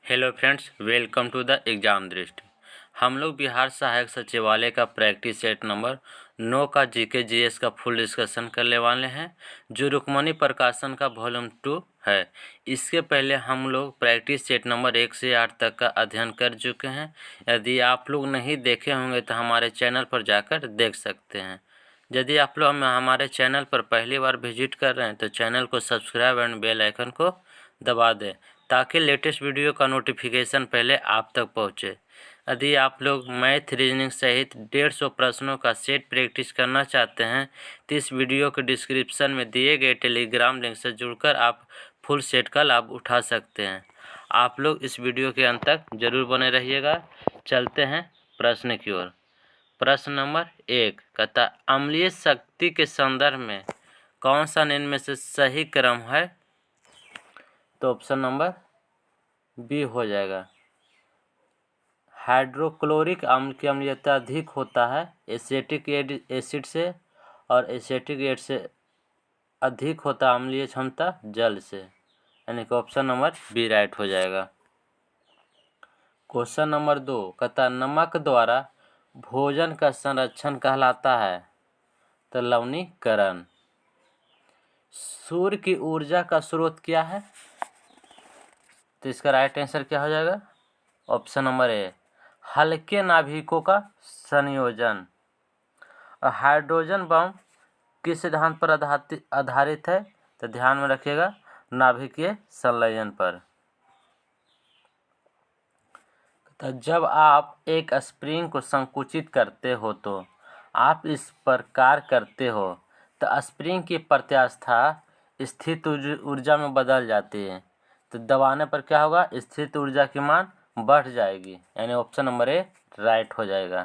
Hello friends, welcome to the exam Drishti. हम लोग बिहार सहायक सचिवालय का प्रैक्टिस सेट नंबर 9 का जीके जीएस का फुल डिस्कशन करने वाले हैं, जो रुक्मणी प्रकाशन का वॉल्यूम 2 है। इसके पहले हम लोग प्रैक्टिस सेट नंबर 1 से 8 तक का अध्ययन कर चुके हैं। यदि आप लोग नहीं देखे होंगे तो हमारे चैनल पर जाकर देख सकते हैं। यदि आप लोग हमारे चैनल पर पहली बार विजिट कर रहे हैं तो चैनल को सब्सक्राइब एंड बेल आइकन को दबा दें, ताकि लेटेस्ट वीडियो का नोटिफिकेशन पहले आप तक पहुंचे। यदि आप लोग मैथ रीजनिंग सहित 150 प्रश्नों का सेट प्रैक्टिस करना चाहते हैं तो इस वीडियो के डिस्क्रिप्शन में दिए गए टेलीग्राम लिंक से जुड़कर आप फुल सेट का लाभ उठा सकते हैं। आप लोग इस वीडियो के अंत तक जरूर बने रहिएगा। चलते हैं प्रश्न की ओर। प्रश्न नंबर 1 कहता, अम्लीय शक्ति के संदर्भ में कौन सा निम्न में से सही क्रम है? तो ऑप्शन नंबर बी हो जाएगा। हाइड्रोक्लोरिक अम्ल की अम्लीयता अधिक होता है एसिटिक एसिड से, और एसिटिक एसिड से अधिक होता अम्लीय क्षमता जल से, यानी कि ऑप्शन नंबर बी राइट हो जाएगा। क्वेश्चन नंबर 2 कहता, नमक द्वारा भोजन का संरक्षण कहलाता है? तो लवणीकरण। सूर्य की ऊर्जा का स्रोत क्या है? तो इसका राइट आंसर क्या हो जाएगा? ऑप्शन नंबर ए, हल्के नाभिकों का संयोजन। और हाइड्रोजन बम किस सिद्धांत पर आधारित है? तो ध्यान में रखिएगा, नाभिकीय संलयन पर। तो जब आप एक स्प्रिंग को संकुचित करते हो तो आप इस प्रकार करते हो तो स्प्रिंग की प्रत्यास्था स्थित ऊर्जा में बदल जाती है। तो दबाने पर क्या होगा? स्थित ऊर्जा की मान बढ़ जाएगी, यानी ऑप्शन नंबर ए राइट हो जाएगा।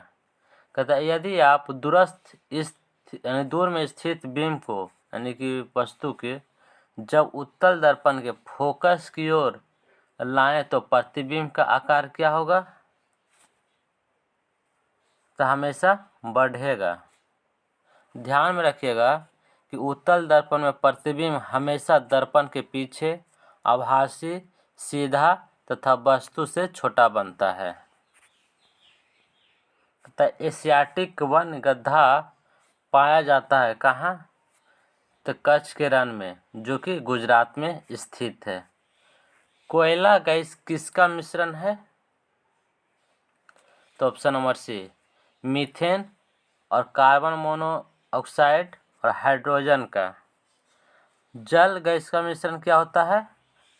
कहता है, यदि आप दूरस्थ यानी दूर में स्थित बीम को, यानी कि वस्तु के, जब उत्तल दर्पण के फोकस की ओर लाएं तो प्रतिबिंब का आकार क्या होगा? तो हमेशा बढ़ेगा। ध्यान में रखिएगा कि उत्तल दर्पण में प्रतिबिंब हमेशा दर्पण के पीछे आभासी, सीधा तथा वस्तु से छोटा बनता है। तो एशियाटिक वन गधा पाया जाता है कहाँ? तो कच्छ के रण में, जो कि गुजरात में स्थित है। कोयला गैस किसका मिश्रण है? तो ऑप्शन नंबर सी, मीथेन और कार्बन मोनोऑक्साइड और हाइड्रोजन का। जल गैस का मिश्रण क्या होता है?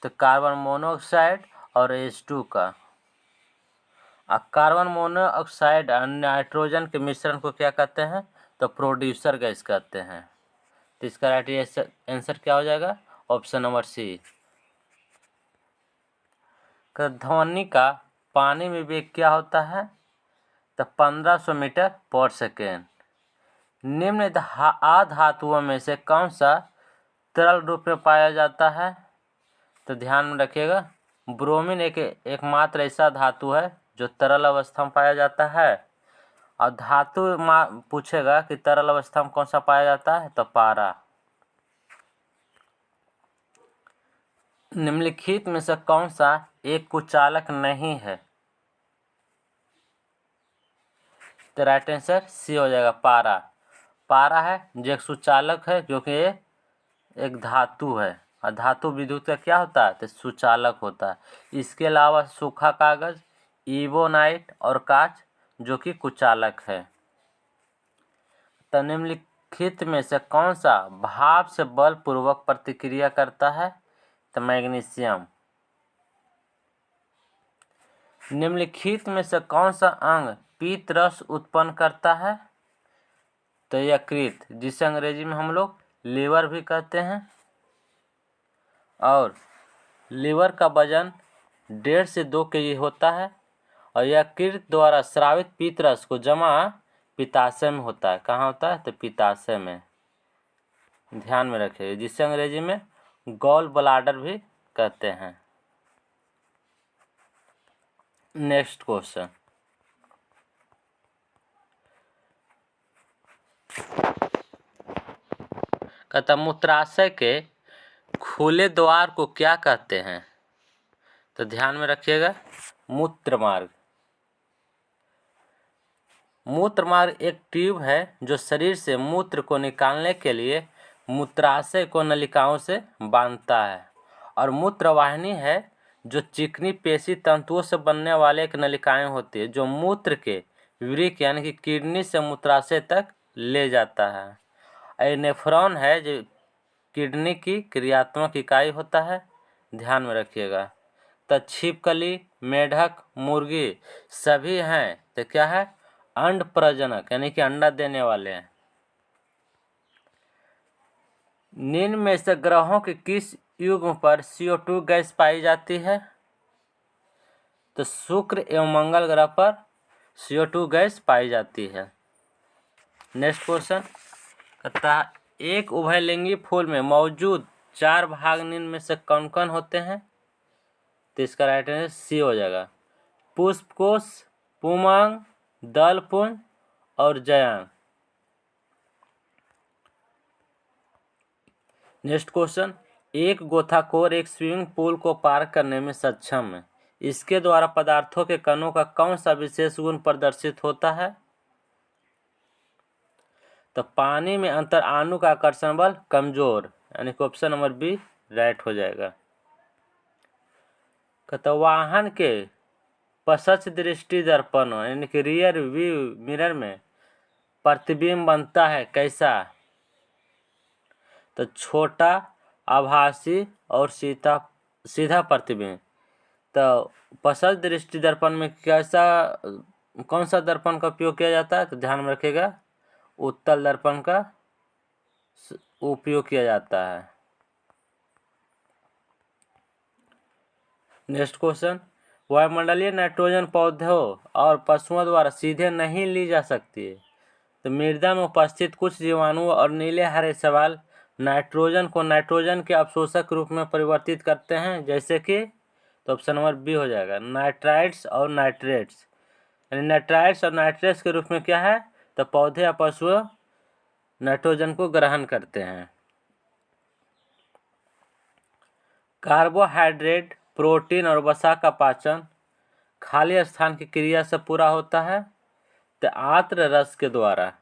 तो कार्बन मोनोऑक्साइड और H2 का। कार्बन मोनोऑक्साइड और नाइट्रोजन के मिश्रण को क्या कहते हैं? तो प्रोड्यूसर गैस कहते हैं। तो इसका राइट आंसर क्या हो जाएगा? Option number C. ध्वनि का पानी में वेग क्या होता है? तो 1500 मीटर पर सेकेंड। निम्न अधातुओं में से कौन सा तरल रूप में पाया जाता है? तो ध्यान में रखिएगा, ब्रोमीन एकमात्र ऐसा धातु है जो तरल अवस्था में पाया जाता है। और धातु पूछेगा कि तरल अवस्था में कौन सा पाया जाता है? तो पारा। निम्नलिखित में से कौन सा एक कुचालक नहीं है? तो राइट आंसर सी हो जाएगा, पारा। पारा है जो एक सुचालक है, क्योंकि ये एक धातु है, और धातु विद्युत का क्या होता है? तो सुचालक होता है। इसके अलावा सूखा कागज, इबोनाइट और कांच, जो कि कुचालक है। तो निम्नलिखित में से कौन सा भाप से बलपूर्वक प्रतिक्रिया करता है? तो मैग्नीशियम। निम्नलिखित में से कौन सा अंग पीत रस उत्पन्न करता है? तो यकृत, जिसे अंग्रेजी में हम लोग लीवर भी कहते हैं। और लीवर का वजन 1.5 से 2 kg होता है। और यकृत द्वारा स्रावित पीत रस को जमा पित्ताशय में होता है। कहाँ होता है? तो पित्ताशय में। ध्यान में रखिए, जिसे अंग्रेजी में गॉल ब्लाडर भी कहते हैं। नेक्स्ट क्वेश्चन, कहता, मूत्राशय के खुले द्वार को क्या कहते हैं? तो ध्यान में रखिएगा, मूत्र मार्ग। मूत्र मार्ग एक ट्यूब है जो शरीर से मूत्र को निकालने के लिए मूत्राशय को नलिकाओं से बांधता है, और मूत्रवाहिनी है जो चिकनी पेशी तंतुओं से बनने वाले एक नलिकाएं होती है जो मूत्र के वृक्क यानी कि किडनी से मूत्राशय तक ले जाता है। नेफ्रॉन है जो किडनी की क्रियात्मक इकाई होता है, ध्यान में रखिएगा। तो छिपकली, मेढक, मुर्गी सभी हैं तो क्या है, अंड प्रजनक यानी कि अंडा देने वाले हैं। निम्न में से ग्रहों के किस युग्म पर CO2 गैस पाई जाती है? तो शुक्र एवं मंगल ग्रह पर CO2 गैस पाई जाती है। नेक्स्ट क्वेश्चन कहता है, एक उभयलिंगी फूल में मौजूद 4 भाग निम्न में से कौन कौन होते हैं? तो इसका राइट आंसर सी हो जाएगा, पुष्पकोश, पुमांग, दलपुंज और जयांग। नेक्स्ट क्वेश्चन, एक गोताखोर एक स्विमिंग पूल को पार करने में सक्षम है, इसके द्वारा पदार्थों के कणों का कौन सा विशेष गुण प्रदर्शित होता है? तो पानी में अंतर अणु का आकर्षण बल कमजोर, यानी कि ऑप्शन नंबर बी राइट हो जाएगा। कहता वाहन के पश्च दृष्टि दर्पण यानी कि रियर व्यू मिरर में प्रतिबिंब बनता है कैसा? तो छोटा, आभासी और सीधा प्रतिबिंब। तो पश्च दृष्टि दर्पण में कैसा, कौन सा दर्पण का उपयोग किया जाता है? तो ध्यान में रखिएगा, उत्तल दर्पण का उपयोग किया जाता है। नेक्स्ट क्वेश्चन, वायुमंडलीय नाइट्रोजन पौधों और पशुओं द्वारा सीधे नहीं ली जा सकती है, तो मृदा में उपस्थित कुछ जीवाणु और नीले हरे शैवाल नाइट्रोजन को नाइट्रोजन के अवशोषक रूप में परिवर्तित करते हैं, जैसे कि, तो ऑप्शन नंबर बी हो जाएगा, नाइट्राइट्स और नाइट्रेट्स। यानी नाइट्राइट्स और नाइट्रेट्स के रूप में क्या है, तो पौधे या पशु नाइट्रोजन को ग्रहण करते हैं। कार्बोहाइड्रेट, प्रोटीन और वसा का पाचन खाली स्थान की क्रिया से पूरा होता है, तो आर्द्र रस के द्वारा।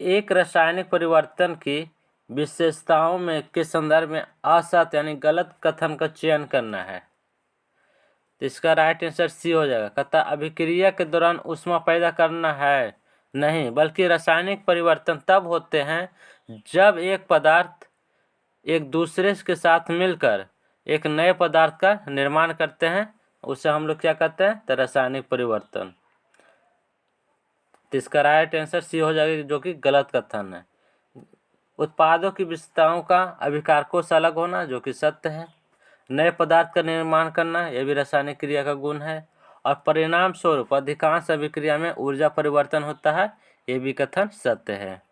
एक रासायनिक परिवर्तन की विशेषताओं में के संदर्भ में असत्य यानी गलत कथन का चयन करना है, तो इसका राइट आंसर सी हो जाएगा। कहता अभिक्रिया के दौरान ऊष्मा पैदा करना है, नहीं, बल्कि रासायनिक परिवर्तन तब होते हैं जब एक पदार्थ एक दूसरे के साथ मिलकर एक नए पदार्थ का निर्माण करते हैं, उसे हम लोग क्या कहते हैं? तो रासायनिक परिवर्तन। तो इसका राइट आंसर सी हो जाएगा, जो कि गलत कथन है। उत्पादों की विशेषताओं का अभिकारकों से अलग होना, जो कि सत्य है। नए पदार्थ का निर्माण करना, यह भी रासायनिक क्रिया का गुण है। और परिणाम स्वरूप अधिकांश अभिक्रिया में ऊर्जा परिवर्तन होता है, यह भी कथन सत्य है।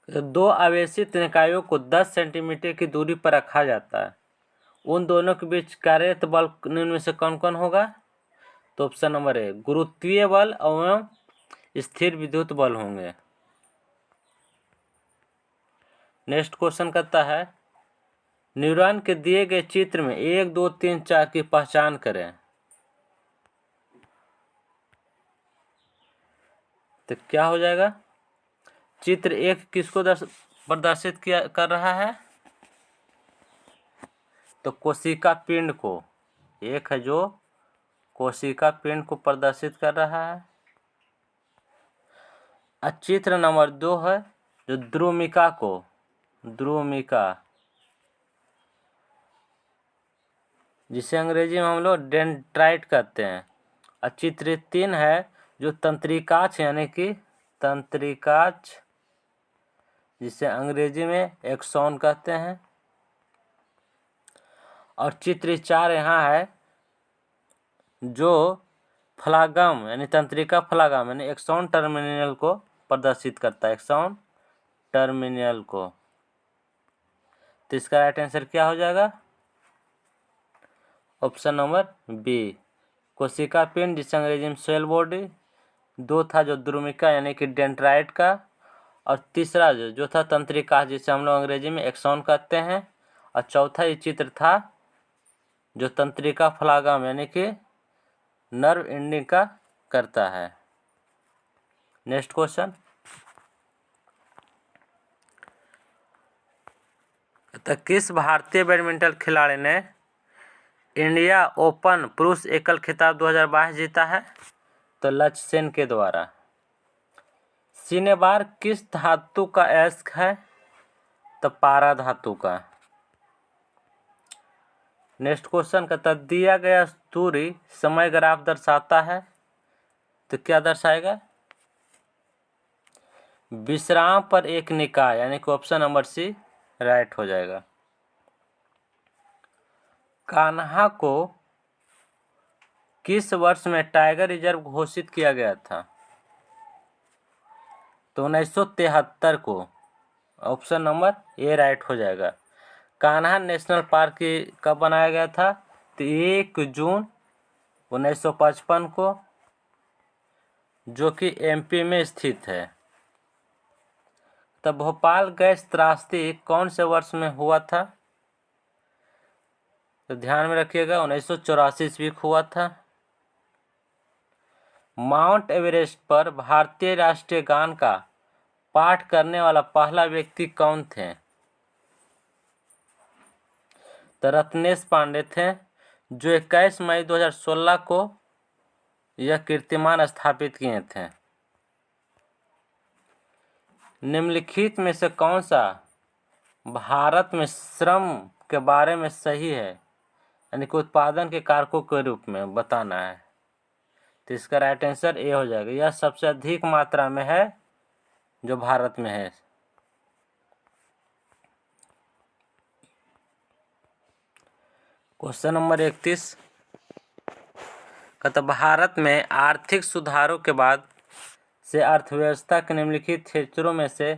दो आवेशित निकायों को 10 सेंटीमीटर की दूरी पर रखा जाता है, उन दोनों के बीच कार्यरत बल निम्न में से कौन कौन होगा? तो ऑप्शन नंबर ए गुरुत्वीय बल एवं स्थिर विद्युत बल होंगे। नेक्स्ट क्वेश्चन कहता है, न्यूरॉन के दिए गए चित्र में 1, 2, 3, 4 की पहचान करें। तो क्या हो जाएगा? चित्र 1 किसको प्रदर्शित कर रहा है? तो कोशिका पिंड को, एक है जो कोशिका पिंड को प्रदर्शित कर रहा है। चित्र नंबर 2 है जो द्रुमिका को, द्रुमिका जिसे अंग्रेजी में हम लोग डेंड्राइट कहते हैं। और चित्र 3 है जो तंत्रिकाक्ष यानी कि तंत्रिकाक्ष, जिसे अंग्रेजी में एक्सॉन कहते हैं। और चित्र 4 यहाँ है जो फ्लागम यानी तंत्रिका फ्लागम यानी एक्सॉन टर्मिनल को प्रदर्शित करता है, एक्सॉन टर्मिनल को। तो इसका राइट आंसर क्या हो जाएगा? ऑप्शन नंबर बी, कोशिका पिंड जिसे अंग्रेजी में सेल बॉडी। 2 था जो द्रुमिका यानी कि डेंड्राइट का, और तीसरा जो था तंत्रिका, जिसे हम लोग अंग्रेजी में एक्सॉन कहते हैं, और चौथा ये चित्र था जो तंत्रिका फ्लागम यानी कि नर्व एंडिंग का करता है। नेक्स्ट क्वेश्चन, तो किस भारतीय बैडमिंटन खिलाड़ी ने इंडिया ओपन पुरुष एकल खिताब 2022 जीता है? तो लक्ष्य सेन के द्वारा। सिनेबार किस धातु का अयस्क है? तो पारा धातु का। नेक्स्ट क्वेश्चन कहता है दिया गया दूरी समय ग्राफ दर्शाता है, तो क्या दर्शाएगा? विश्राम पर एक निकाय, यानी कि ऑप्शन नंबर सी राइट हो जाएगा। कान्हा को किस वर्ष में टाइगर रिजर्व घोषित किया गया था? तो 1973 को, ऑप्शन नंबर ए राइट हो जाएगा। कान्हा नेशनल पार्क कब बनाया गया था? तो 1 जून 1955 को, जो कि एमपी में स्थित है। तब भोपाल गैस त्रासदी कौन से वर्ष में हुआ था? तो ध्यान में रखिएगा 1984 ईस्वी को हुआ था। माउंट एवरेस्ट पर भारतीय राष्ट्रीय गान का पाठ करने वाला पहला व्यक्ति कौन थे? तो रत्नेश पांडे थे, जो 21 मई 2016 को यह कीर्तिमान स्थापित किए थे। निम्नलिखित में से कौन सा भारत में श्रम के बारे में सही है, यानी कि उत्पादन के कारकों के रूप में बताना है? तो इसका राइट आंसर ए हो जाएगा। यह सबसे अधिक मात्रा में है जो भारत में है। क्वेश्चन नंबर 31 कहता भारत में आर्थिक सुधारों के बाद से अर्थव्यवस्था के निम्नलिखित क्षेत्रों में से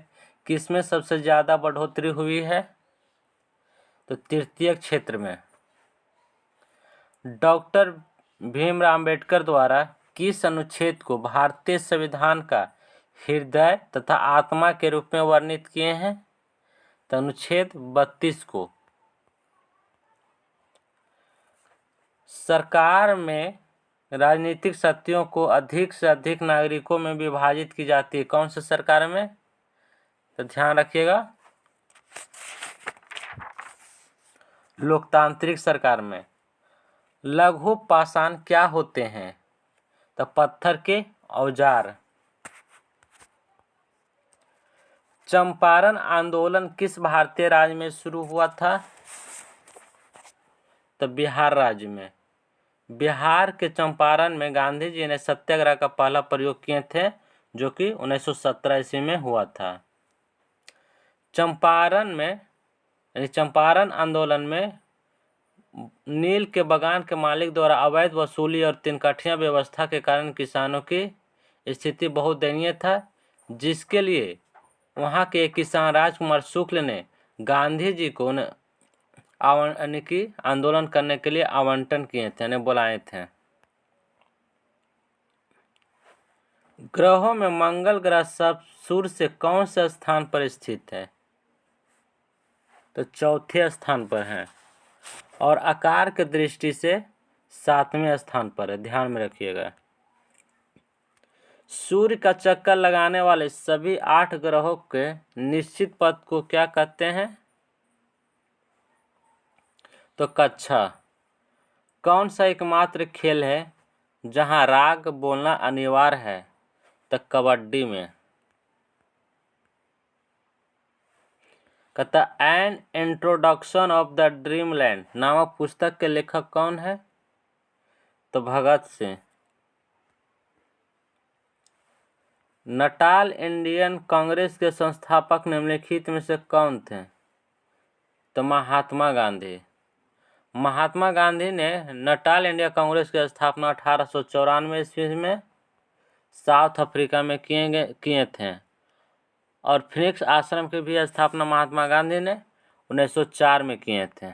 किसमें सबसे ज़्यादा बढ़ोतरी हुई है? तो तृतीय क्षेत्र में। डॉक्टर भीमराव अम्बेडकर द्वारा किस अनुच्छेद को भारतीय संविधान का हृदय तथा आत्मा के रूप में वर्णित किए हैं? तो अनुच्छेद 32 को। सरकार में राजनीतिक शक्तियों को अधिक से अधिक नागरिकों में विभाजित की जाती है, कौन सी सरकार में? तो ध्यान रखिएगा लोकतांत्रिक सरकार में। लघु पाषाण क्या होते हैं? तो पत्थर के औजार। चंपारण आंदोलन किस भारतीय राज्य में शुरू हुआ था? तो बिहार राज्य में। बिहार के चंपारण में गांधी जी ने सत्याग्रह का पहला प्रयोग किए थे, जो कि 1917 ईस्वी में हुआ था। चंपारण आंदोलन में नील के बगान के मालिक द्वारा अवैध वसूली और तिनकठिया व्यवस्था के कारण किसानों की स्थिति बहुत दयनीय था, जिसके लिए वहाँ के एक किसान राजकुमार शुक्ल ने गांधी जी को आंदोलन करने के लिए आवंटन किए थे, यानी बुलाए थे। ग्रहों में मंगल ग्रह सब सूर्य से कौन से स्थान पर स्थित है? तो चौथे स्थान पर है, और आकार की दृष्टि से 7वें स्थान पर है, ध्यान में रखिएगा। सूर्य का चक्कर लगाने वाले सभी 8 ग्रहों के निश्चित पथ को क्या कहते हैं? तो कक्षा। कौन सा एकमात्र खेल है जहां राग बोलना अनिवार्य है? तो कबड्डी में। कहता an introduction of the dreamland नामक पुस्तक के लेखक कौन है? तो भगत सिंह। नटाल इंडियन कांग्रेस के संस्थापक निम्नलिखित में से कौन थे? तो महात्मा गांधी। महात्मा गांधी ने नटाल इंडिया कांग्रेस की स्थापना 1894 ईस्वी में साउथ अफ्रीका में किए थे, और फिनिक्स आश्रम की भी स्थापना महात्मा गांधी ने 1904 में किए थे।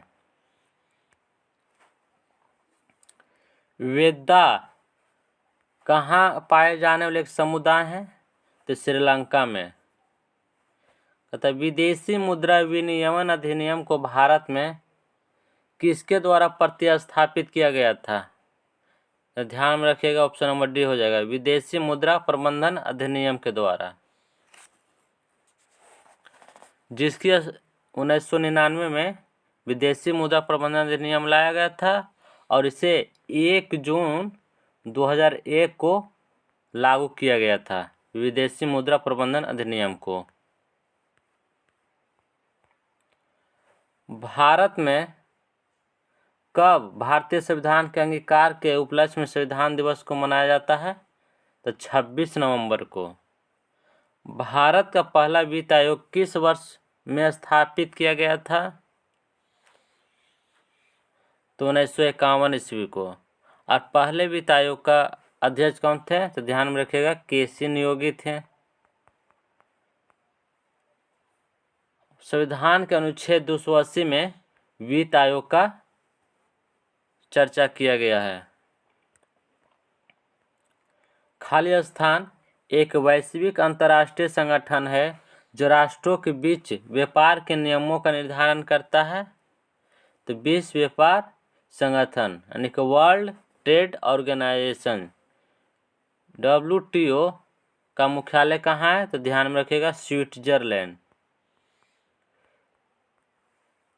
वेदा कहाँ पाए जाने वाले एक समुदाय हैं? तो श्रीलंका में। कहता विदेशी मुद्रा विनियमन अधिनियम को भारत में किसके द्वारा प्रतिस्थापित किया गया था? तो ध्यान में रखिएगा, ऑप्शन नंबर डी हो जाएगा, विदेशी मुद्रा प्रबंधन अधिनियम के द्वारा, जिसकी 1999 में विदेशी मुद्रा प्रबंधन अधिनियम लाया गया था और इसे 1 जून 2001 को लागू किया गया था, विदेशी मुद्रा प्रबंधन अधिनियम को। भारत में कब भारतीय संविधान के अंगीकार के उपलक्ष्य में संविधान दिवस को मनाया जाता है? तो 26 नवंबर को। भारत का पहला वित्त आयोग किस वर्ष में स्थापित किया गया था? तो 1951 ईस्वी को। और पहले वित्त आयोग का अध्यक्ष कौन थे? तो ध्यान में रखिएगा, केसी नियोगी थे। संविधान के अनुच्छेद 280 में वित्त आयोग का चर्चा किया गया है। खाली स्थान एक वैश्विक अंतर्राष्ट्रीय संगठन है जो राष्ट्रों के बीच व्यापार के नियमों का निर्धारण करता है। तो विश्व व्यापार संगठन यानी कि वर्ल्ड ट्रेड ऑर्गेनाइजेशन WTO का मुख्यालय कहाँ है? तो ध्यान में रखिएगा, स्विट्जरलैंड।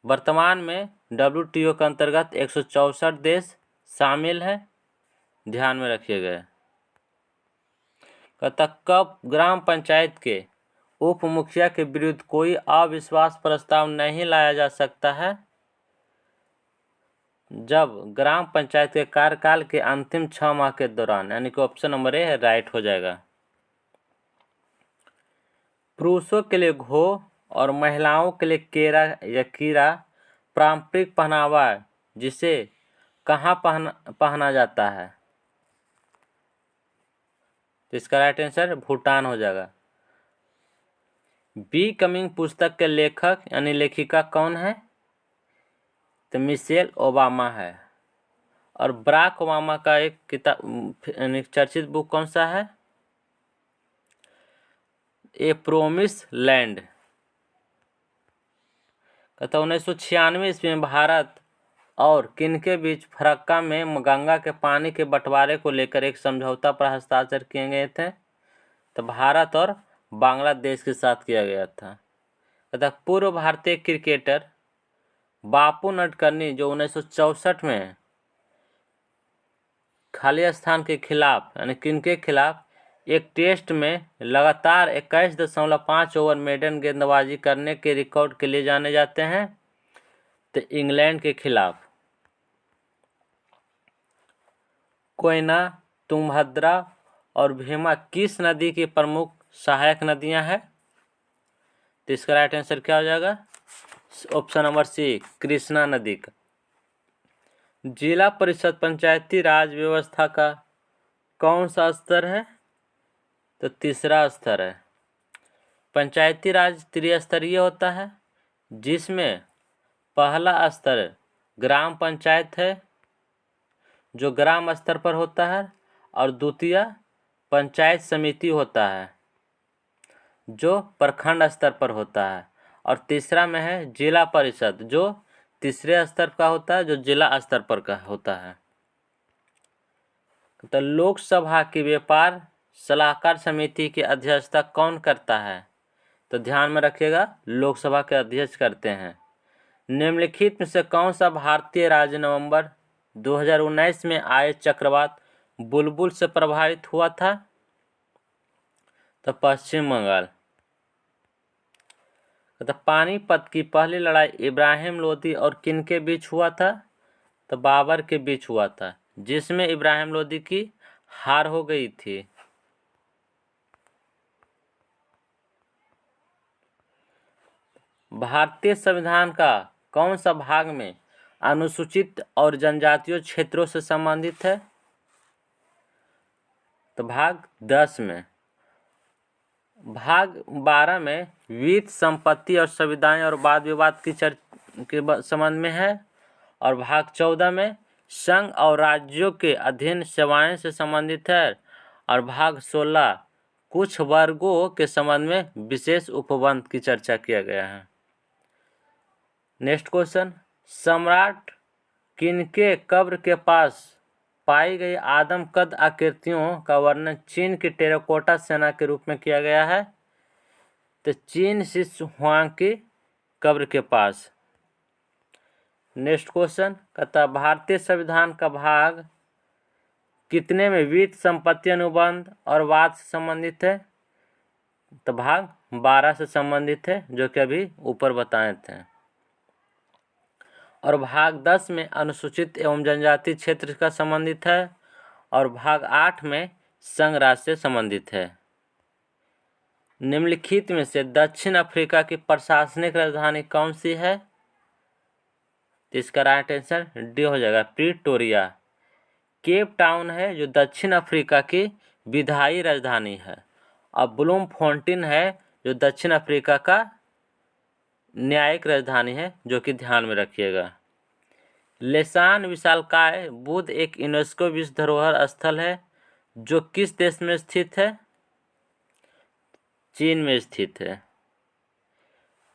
वर्तमान में WTO के अंतर्गत 164 देश शामिल है, ध्यान में रखिएगा। कहता कब ग्राम पंचायत के उप मुखिया के विरुद्ध कोई अविश्वास प्रस्ताव नहीं लाया जा सकता है? जब ग्राम पंचायत के कार्यकाल के अंतिम 6 माह के दौरान, यानी कि ऑप्शन नंबर ए राइट हो जाएगा। पुरुषों के लिए घो और महिलाओं के लिए केरा या कीरा पारंपरिक पहनावा है, जिसे कहाँ पहना जाता है? तो इसका राइट आंसर भूटान हो जाएगा। बी कमिंग पुस्तक के लेखक यानी लेखिका कौन है? तो मिशेल ओबामा है। और बराक ओबामा का एक किताब चर्चित बुक कौन सा है? ए प्रोमिस लैंड। कहता 1996 ईस्वी में भारत और किनके बीच फरक्का में गंगा के पानी के बंटवारे को लेकर एक समझौता पर हस्ताक्षर किए गए थे? तो भारत और बांग्लादेश के साथ किया गया था। कहता पूर्व भारतीय क्रिकेटर बापू नडकर्णी जो 1964 में खाली स्थान के खिलाफ यानी किनके खिलाफ एक टेस्ट में लगातार 21.5 ओवर मेडन गेंदबाजी करने के रिकॉर्ड के लिए जाने जाते हैं? तो इंग्लैंड के खिलाफ। कोयना, तुंगभद्रा और भीमा किस नदी की प्रमुख सहायक नदियां हैं? तो इसका राइट आंसर क्या हो जाएगा? ऑप्शन नंबर सी, कृष्णा नदी का। जिला परिषद पंचायती राज व्यवस्था का कौन सा स्तर है? तो तीसरा स्तर है। पंचायती राज त्रिस्तरीय होता है, जिसमें पहला स्तर ग्राम पंचायत है जो ग्राम स्तर पर होता है, और द्वितीय पंचायत समिति होता है जो प्रखंड स्तर पर होता है, और तीसरा में है जिला परिषद जो तीसरे स्तर का होता है, जो जिला स्तर पर का होता है। तो लोकसभा की व्यापार सलाहकार समिति की अध्यक्षता कौन करता है? तो ध्यान में रखिएगा, लोकसभा के अध्यक्ष करते हैं। निम्नलिखित में से कौन सा भारतीय राज्य नवंबर 2019 में आए चक्रवात बुलबुल से प्रभावित हुआ था? तो पश्चिम बंगाल। तो पानीपत की पहली लड़ाई इब्राहिम लोदी और किनके बीच हुआ था? तो बाबर के बीच हुआ था, जिसमें इब्राहिम लोदी की हार हो गई थी। भारतीय संविधान का कौन सा भाग में अनुसूचित और जनजातीय क्षेत्रों से संबंधित है? तो भाग 10 में। भाग 12 में वित्त, संपत्ति और संविदाएं और वाद विवाद की के संबंध में है, और भाग 14 में संघ और राज्यों के अधीन सेवाएं से संबंधित है, और भाग 16 कुछ वर्गों के संबंध में विशेष उपबंध की चर्चा किया गया है। नेक्स्ट क्वेश्चन, सम्राट किनके कब्र के पास पाई गई आदमकद आकृतियों का वर्णन चीन की टेराकोटा सेना के रूप में किया गया है? तो चीन शिशु हुआंग की कब्र के पास। नेक्स्ट क्वेश्चन कहता भारतीय संविधान का भाग कितने में वित्त संपत्ति अनुबंध और वाद से संबंधित है? तो भाग 12 से संबंधित है, जो कि अभी ऊपर बताए थे। और भाग 10 में अनुसूचित एवं जनजाति क्षेत्र का संबंधित है और भाग 8 में संघ राज्य से संबंधित है। निम्नलिखित में से दक्षिण अफ्रीका की प्रशासनिक राजधानी कौन सी है? तो इसका राइट आंसर डी हो जाएगा, प्रिटोरिया। केप टाउन है जो दक्षिण अफ्रीका की विधायी राजधानी है, और ब्लूमफोंटेन है जो दक्षिण अफ्रीका का न्यायिक राजधानी है, जो कि ध्यान में रखिएगा। लेसान विशालकाय बुद्ध एक यूनेस्को विश्व धरोहर स्थल है जो किस देश में स्थित है? चीन में स्थित है।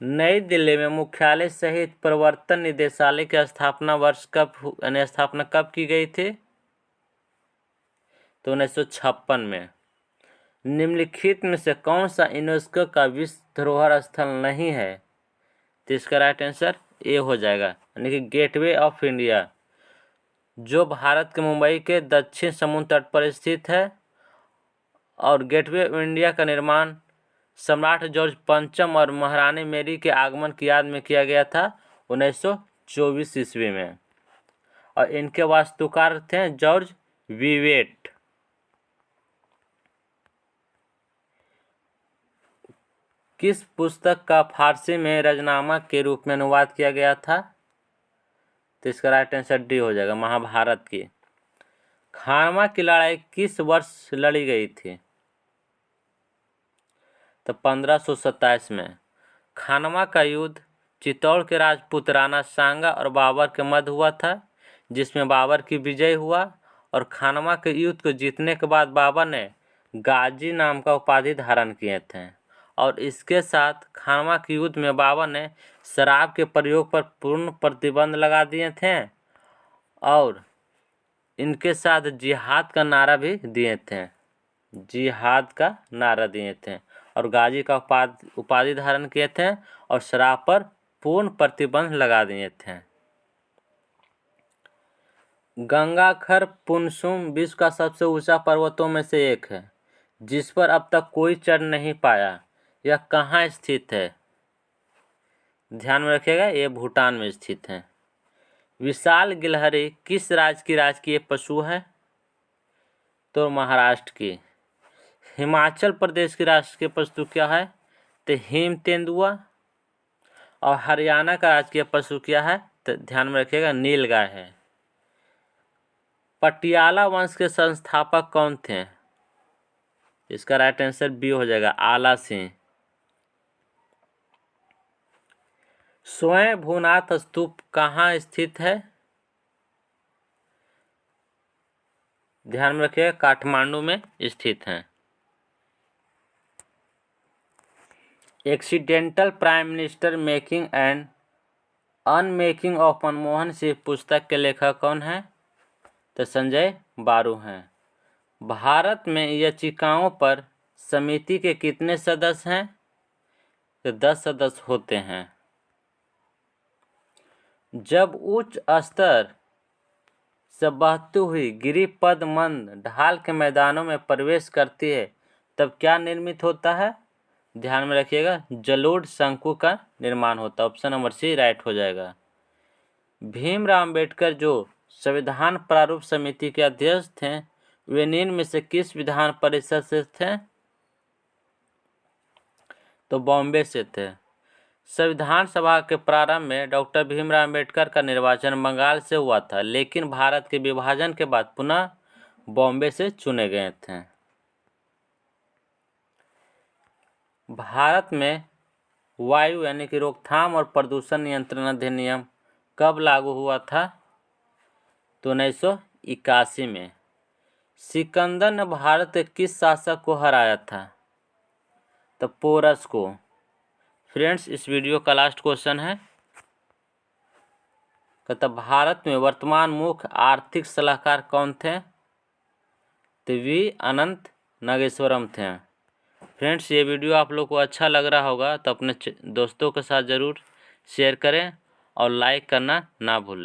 नई दिल्ली में मुख्यालय सहित प्रवर्तन निदेशालय की स्थापना कब की गई थी? तो 1956 में। निम्नलिखित में से कौन सा यूनेस्को का विश्व धरोहर स्थल नहीं है? तो इसका राइट आंसर ए हो जाएगा, यानी कि गेटवे ऑफ इंडिया, जो भारत के मुंबई के दक्षिण समुद्र तट पर स्थित है। और गेटवे ऑफ इंडिया का निर्माण सम्राट जॉर्ज पंचम और महारानी मेरी के आगमन की याद में किया गया था 1924 ईस्वी में, और इनके वास्तुकार थे जॉर्ज विवेट। किस पुस्तक का फारसी में रजनामा के रूप में अनुवाद किया गया था? तो इसका राइट आंसर डी हो जाएगा, महाभारत की। खानवा की लड़ाई किस वर्ष लड़ी गई थी? तो 1527 में। खानवा का युद्ध चित्तौड़ के राजपूत राणा सांगा और बाबर के मध्य हुआ था, जिसमें बाबर की विजय हुआ। और खानवा के युद्ध को जीतने के बाद बाबर ने गाजी नाम का उपाधि धारण किए थे, और इसके साथ खानवा के युद्ध में बाबर ने शराब के प्रयोग पर पूर्ण प्रतिबंध लगा दिए थे, और इनके साथ जिहाद का नारा भी दिए थे, जिहाद का नारा दिए थे, और गाजी का उपाधि धारण किए थे, और शराब पर पूर्ण प्रतिबंध लगा दिए थे। गंगाखर पुनसुम विश्व का सबसे ऊंचा पर्वतों में से एक है, जिस पर अब तक कोई चढ़ नहीं पाया। यह कहाँ स्थित है? ध्यान में रखिएगा, ये भूटान में स्थित है। विशाल गिलहरी किस राज्य की राजकीय पशु है? तो महाराष्ट्र की। हिमाचल प्रदेश की राष्ट्रीय पशु क्या है? तो हिम तेंदुआ। और हरियाणा का राजकीय पशु क्या है? तो ध्यान में रखिएगा, नीलगाय है। पटियाला वंश के संस्थापक कौन थे? इसका राइट आंसर बी हो जाएगा, आला सिंह। स्वयंभूनाथ स्तूप कहाँ स्थित है? ध्यान में रखिएगा, काठमांडू में स्थित है। Accidental prime minister making and unmaking of Manmohan Singh पुस्तक के लेखक कौन है? तो संजय बारू हैं। भारत में याचिकाओं पर समिति के कितने सदस्य हैं? तो 10 सदस्य होते हैं। जब उच्च स्तर से बहती हुई गिरिपद मंद ढाल के मैदानों में प्रवेश करती है, तब क्या निर्मित होता है? ध्यान में रखिएगा, जलोढ़ शंकु का निर्माण होता है। ऑप्शन नंबर सी राइट हो जाएगा। भीमराव अंबेडकर जो संविधान प्रारूप समिति के अध्यक्ष थे, वे निम्न में से किस विधान परिषद से थे? तो बॉम्बे से थे। संविधान सभा के प्रारंभ में डॉक्टर भीमराव अंबेडकर का निर्वाचन बंगाल से हुआ था, लेकिन भारत के विभाजन के बाद पुनः बॉम्बे से चुने गए थे। भारत में वायु यानी कि रोकथाम और प्रदूषण नियंत्रण अधिनियम कब लागू हुआ था? तो 1981 में। सिकंदर ने भारत के किस शासक को हराया था? तो पोरस को। फ्रेंड्स, इस वीडियो का लास्ट क्वेश्चन है, कहता भारत में वर्तमान मुख्य आर्थिक सलाहकार कौन थे? तो वी अनंत नागेश्वरम थे। फ्रेंड्स, ये वीडियो आप लोग को अच्छा लग रहा होगा तो अपने दोस्तों के साथ ज़रूर शेयर करें और लाइक करना ना भूलें।